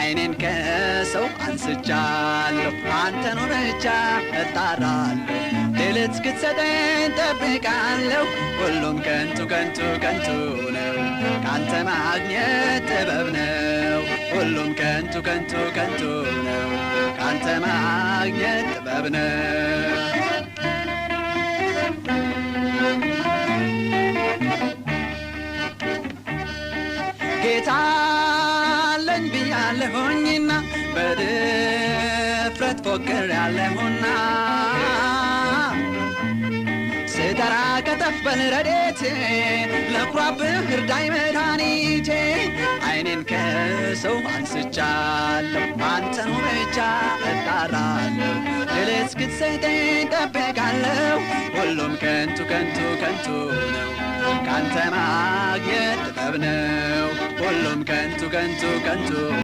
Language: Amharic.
አይኔን ከሰው አንስቻለሁ አንተኑ ብቻ እጣራለሁ ድል እስክትሰጠኝ ጠብቃለሁ ሁሉም ከንቱ ከንቱ ከንቱ ነው ካንተ ማግኘት ጥበብ ነው ሁሉም ከንቱ ከንቱ ከንቱ ነው ካንተ ማግኘት ጥበብ ነው ጌታ አለኝ ብያለሁኝና በድፍረት ፎክሬያለሁና ስጠራ ከተፍ በል ረድኤቴ ልኩራብህ እርዳኝ መድኃኒቴ አይኔን ከሰው አንስቻለሁ አንተኑ ብቻ እጣራለሁ ድል እስክትሰጠኝ ጠብቃለሁ ሁሉም ከንቱ ከንቱ ከንቱ ነው ካንተ ማግኘት ጥበብ ነው ሁሉም ከንቱ ከንቱ ከንቱ